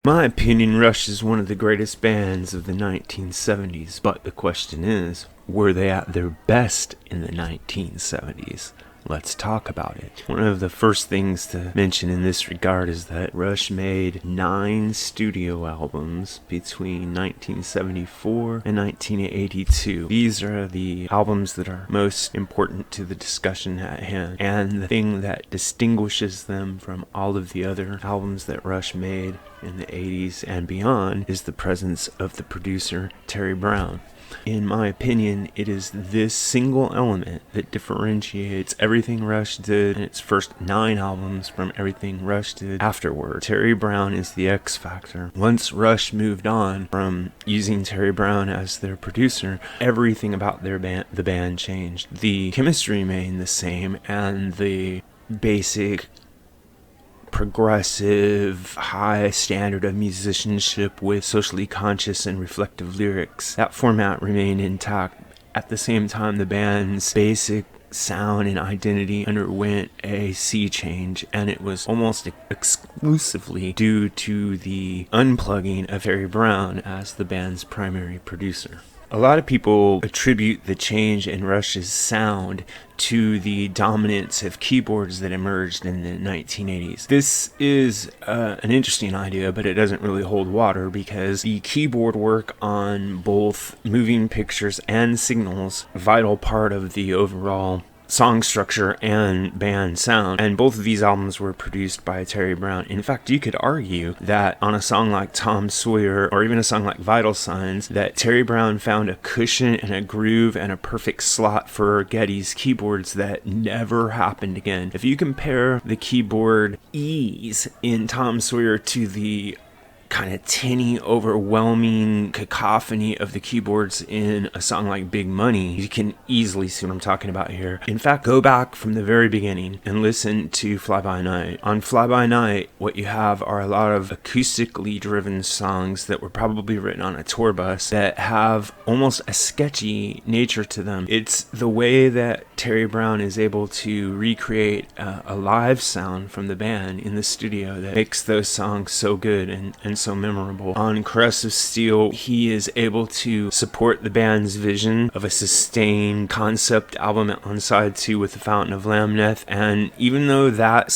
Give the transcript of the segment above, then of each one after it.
My opinion, Rush is one of the greatest bands of the 1970s, but the question is, were they at their best in the 1970s? Let's talk about it. One of the first things to mention in this regard is that Rush made 9 studio albums between 1974 and 1982. These are the albums that are most important to the discussion at hand, and the thing that distinguishes them from all of the other albums that Rush made in the 80s and beyond is the presence of the producer Terry Brown. In my opinion, it is this single element that differentiates everything Rush did in its first 9 albums from everything Rush did afterward. Terry Brown is the X factor. Once Rush moved on from using Terry Brown as their producer, everything about the band changed. The chemistry remained the same, and the basic progressive, high standard of musicianship with socially conscious and reflective lyrics. That format remained intact. At the same time, the band's basic sound and identity underwent a sea change, and it was almost exclusively due to the unplugging of Terry Brown as the band's primary producer. A lot of people attribute the change in Rush's sound to the dominance of keyboards that emerged in the 1980s. This is an interesting idea, but it doesn't really hold water because the keyboard work on both moving pictures and Signals, a vital part of the overall song structure and band sound, and both of these albums were produced by Terry Brown. In fact, you could argue that on a song like Tom Sawyer or even a song like Vital Signs, that Terry Brown found a cushion and a groove and a perfect slot for Geddy's keyboards that never happened again. If you compare the keyboard ease in Tom Sawyer to the kind of tinny, overwhelming cacophony of the keyboards in a song like Big Money, you can easily see what I'm talking about here. In fact, go back from the very beginning and listen to Fly By Night. On Fly By Night, what you have are a lot of acoustically driven songs that were probably written on a tour bus that have almost a sketchy nature to them. It's the way that Terry Brown is able to recreate a live sound from the band in the studio that makes those songs so good and so memorable. On Caress of Steel, he is able to support the band's vision of a sustained concept album on side 2 with The Fountain of Lamneth, and even though that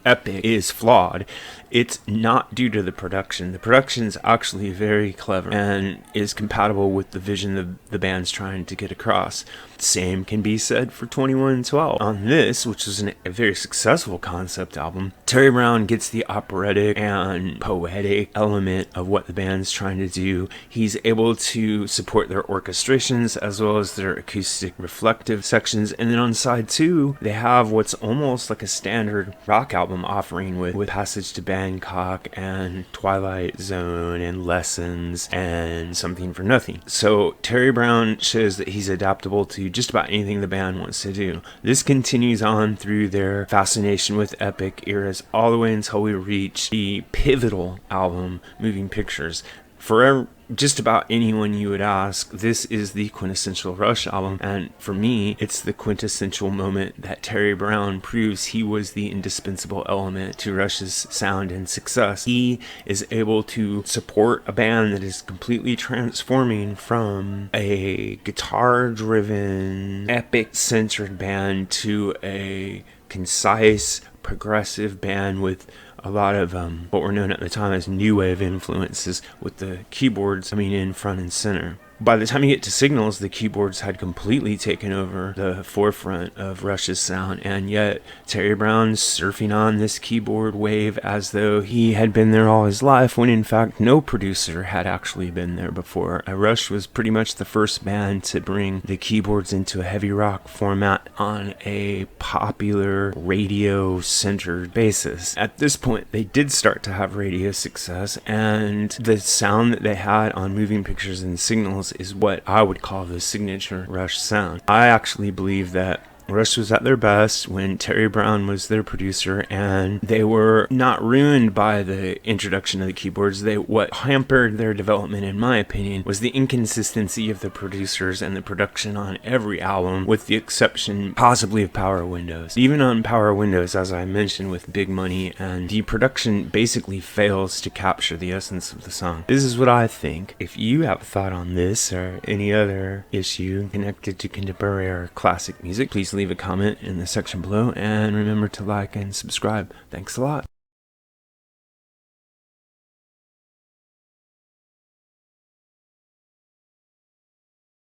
epic is flawed, it's not due to the production. The production's actually very clever and is compatible with the vision the band's trying to get across. Same can be said for 2112. On this, which is a very successful concept album, Terry Brown gets the operatic and poetic element of what the band's trying to do. He's able to support their orchestrations as well as their acoustic reflective sections. And then on side 2, they have what's almost like a standard rock album offering with Passage to Bangkok and Twilight Zone and Lessons and Something for Nothing. So Terry Brown shows that he's adaptable to just about anything the band wants to do. This continues on through their fascination with epic eras all the way until we reach the pivotal album, Moving Pictures. For just about anyone you would ask, this is the quintessential Rush album, and for me, it's the quintessential moment that Terry Brown proves he was the indispensable element to Rush's sound and success. He is able to support a band that is completely transforming from a guitar-driven, epic-centered band to a concise, progressive band with a lot of what were known at the time as new wave influences, with the keyboards coming in front and center. By the time you get to Signals, the keyboards had completely taken over the forefront of Rush's sound, and yet Terry Brown's surfing on this keyboard wave as though he had been there all his life, when in fact no producer had actually been there before. Rush was pretty much the first band to bring the keyboards into a heavy rock format on a popular radio-centered basis. At this point, they did start to have radio success, and the sound that they had on Moving Pictures and Signals is what I would call the signature Rush sound. I actually believe that Rush was at their best when Terry Brown was their producer, and they were not ruined by the introduction of the keyboards. What hampered their development, in my opinion, was the inconsistency of the producers and the production on every album, with the exception possibly of Power Windows. Even on Power Windows, as I mentioned, with Big Money, and the production basically fails to capture the essence of the song. This is what I think. If you have a thought on this or any other issue connected to contemporary or classic music, please leave a comment in the section below, and remember to like and subscribe. Thanks a lot.